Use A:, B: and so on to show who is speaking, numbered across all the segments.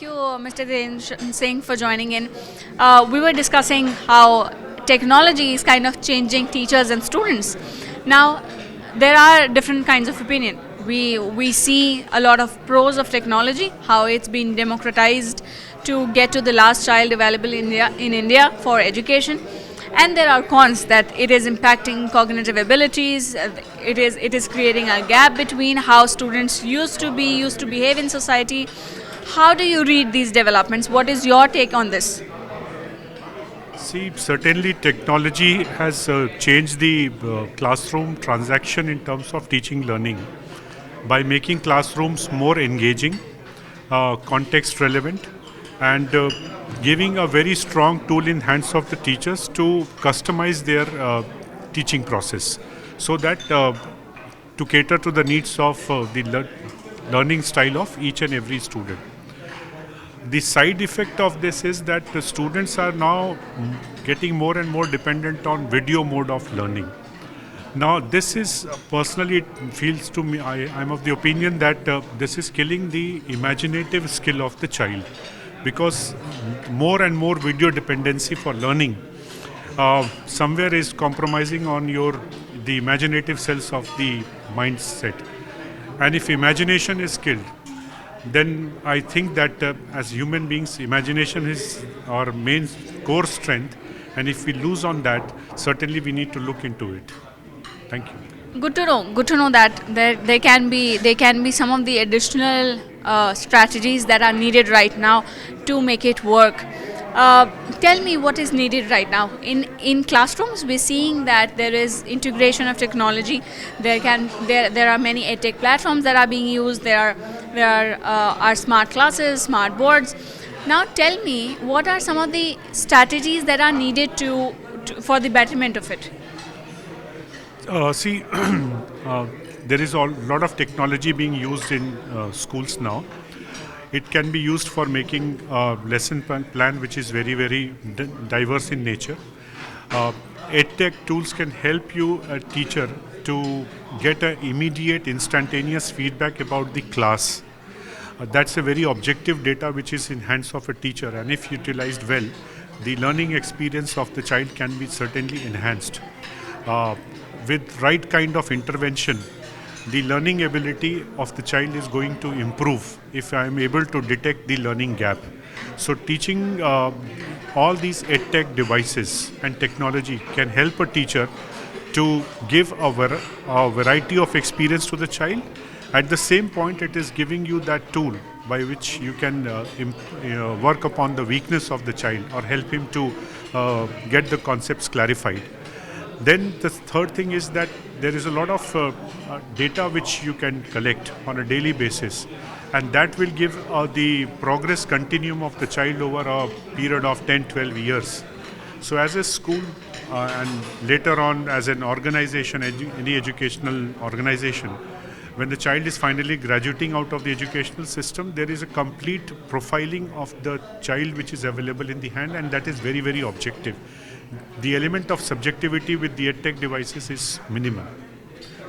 A: Thank you, Mr. Dhirendra Singh, for joining in. We were discussing how technology is kind of changing teachers and students. Now, there are different kinds of opinion. We see a lot of pros of technology, how it's been democratized to get to the last child available in India for education. And there are cons that it is impacting cognitive abilities. It is creating a gap between how students used to behave in society. How do you read these developments? What is your take on this?
B: See, certainly technology has changed the classroom transaction in terms of teaching learning by making classrooms more engaging, context relevant, and giving a very strong tool in hands of the teachers to customize their teaching process so that to cater to the needs of the learning style of each and every student. The side effect of this is that the students are now getting more and more dependent on video mode of learning. Now, this is personally, it feels to me, I'm of the opinion that this is killing the imaginative skill of the child because more and more video dependency for learning somewhere is compromising on the imaginative cells of the mindset. And if imagination is killed, then I think that as human beings, imagination is our main core strength, and if we lose on that, certainly we need to look into it. Thank you.
A: Good to know. Good to know that there can be some of the additional strategies that are needed right now to make it work. Tell me what is needed right now in classrooms. We're seeing that there is integration of technology. There are many edtech platforms that are being used. There are smart classes, smart boards. Now tell me what are some of the strategies that are needed to for the betterment of it.
B: See, there is a lot of technology being used in schools now. It can be used for making a lesson plan which is very, very diverse in nature. EdTech tools can help you, a teacher, to get an immediate, instantaneous feedback about the class. That's a very objective data which is in hands of a teacher, and if utilized well, the learning experience of the child can be certainly enhanced. With right kind of intervention, the learning ability of the child is going to improve if I am able to detect the learning gap. So teaching all these edtech devices and technology can help a teacher to give a variety of experience to the child. At the same point, it is giving you that tool by which you can work upon the weakness of the child or help him to get the concepts clarified. Then the third thing is that there is a lot of data which you can collect on a daily basis, and that will give the progress continuum of the child over a period of 10, 12 years. So as a school and later on as an organization, any educational organization, when the child is finally graduating out of the educational system, there is a complete profiling of the child which is available in the hand, and that is very, very objective. The element of subjectivity with the EdTech devices is minimal.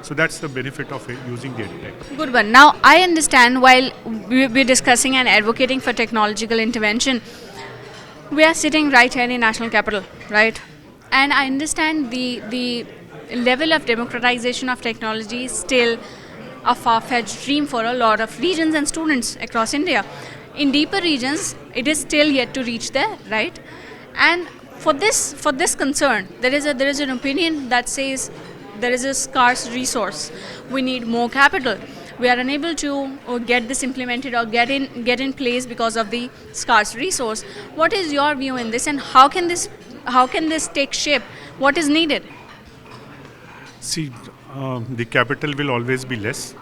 B: So that's the benefit of using the EdTech.
A: Good one. Now I understand while we're discussing and advocating for technological intervention, we are sitting right here in national capital, right? And I understand the level of democratization of technology is still a far-fetched dream for a lot of regions and students across India. In deeper regions, it is still yet to reach there, right? And for this concern, there is an opinion that says there is a scarce resource. We need more capital. We are unable to get this implemented or get in place because of the scarce resource. What is your view in this, and how can this take shape? What is needed?
B: See, the capital will always be less,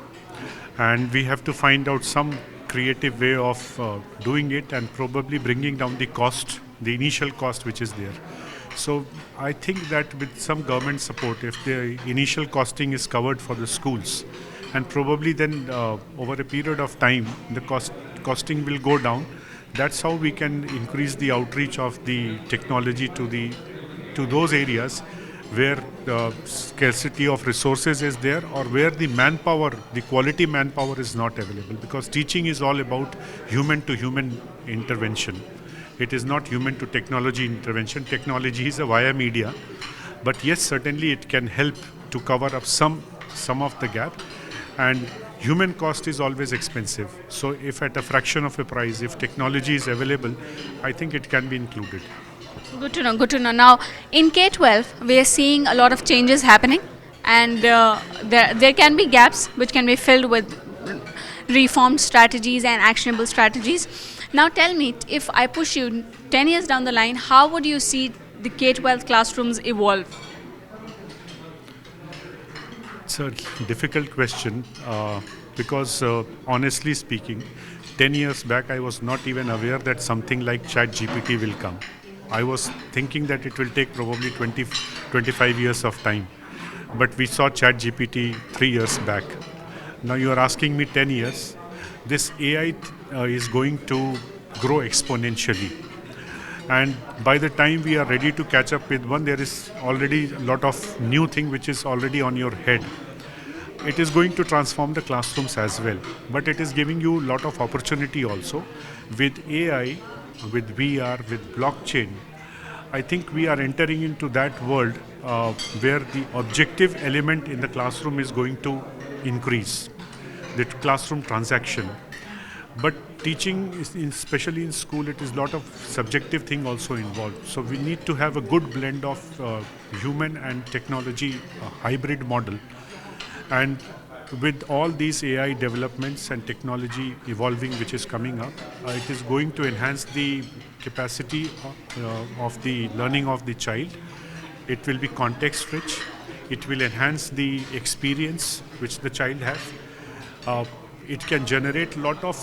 B: and we have to find out some creative way of doing it and probably bringing down the cost, the initial cost which is there. So I think that with some government support, if the initial costing is covered for the schools, and probably then over a period of time, the costing will go down. That's how we can increase the outreach of the technology to those areas, where the scarcity of resources is there, or where the manpower, the quality manpower is not available, because teaching is all about human to human intervention. It is not human to technology intervention. Technology is a via media, but yes, certainly it can help to cover up some of the gap. And human cost is always expensive, so if at a fraction of a price, if technology is available, I think it can be included.
A: Good to know. Good to know. Now, in K 12, we are seeing a lot of changes happening, and there can be gaps which can be filled with reformed strategies and actionable strategies. Now, tell me, if I push you 10 years down the line, how would you see the K 12 classrooms evolve?
B: It's a difficult question because, honestly speaking, 10 years back I was not even aware that something like ChatGPT will come. I was thinking that it will take probably 20, 25 years of time. But we saw ChatGPT 3 years back. Now you are asking me 10 years. This AI is going to grow exponentially. And by the time we are ready to catch up with one, there is already a lot of new thing which is already on your head. It is going to transform the classrooms as well, but it is giving you a lot of opportunity also. With AI, with VR, with blockchain, I think we are entering into that world where the objective element in the classroom is going to increase, the classroom transaction. But teaching, especially in school, it is a lot of subjective thing also involved. So we need to have a good blend of human and technology hybrid model. And with all these AI developments and technology evolving, which is coming up, it is going to enhance the capacity of the learning of the child. It will be context rich. It will enhance the experience which the child has. It can generate a lot of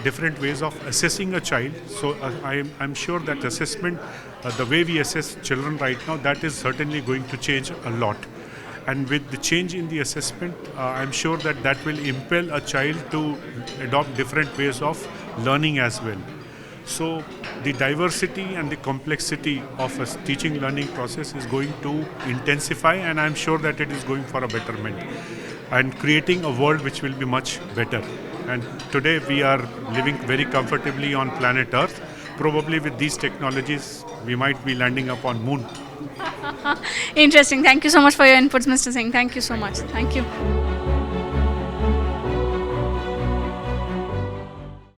B: different ways of assessing a child. So I'm sure that assessment, the way we assess children right now, that is certainly going to change a lot. And with the change in the assessment, I'm sure that that will impel a child to adopt different ways of learning as well. So the diversity and the complexity of a teaching learning process is going to intensify, and I'm sure that it is going for a betterment and creating a world which will be much better. And today we are living very comfortably on planet Earth. Probably with these technologies, we might be landing up on moon.
A: Interesting. Thank you so much for your inputs, Mr. Singh. Thank you so much. Thank you.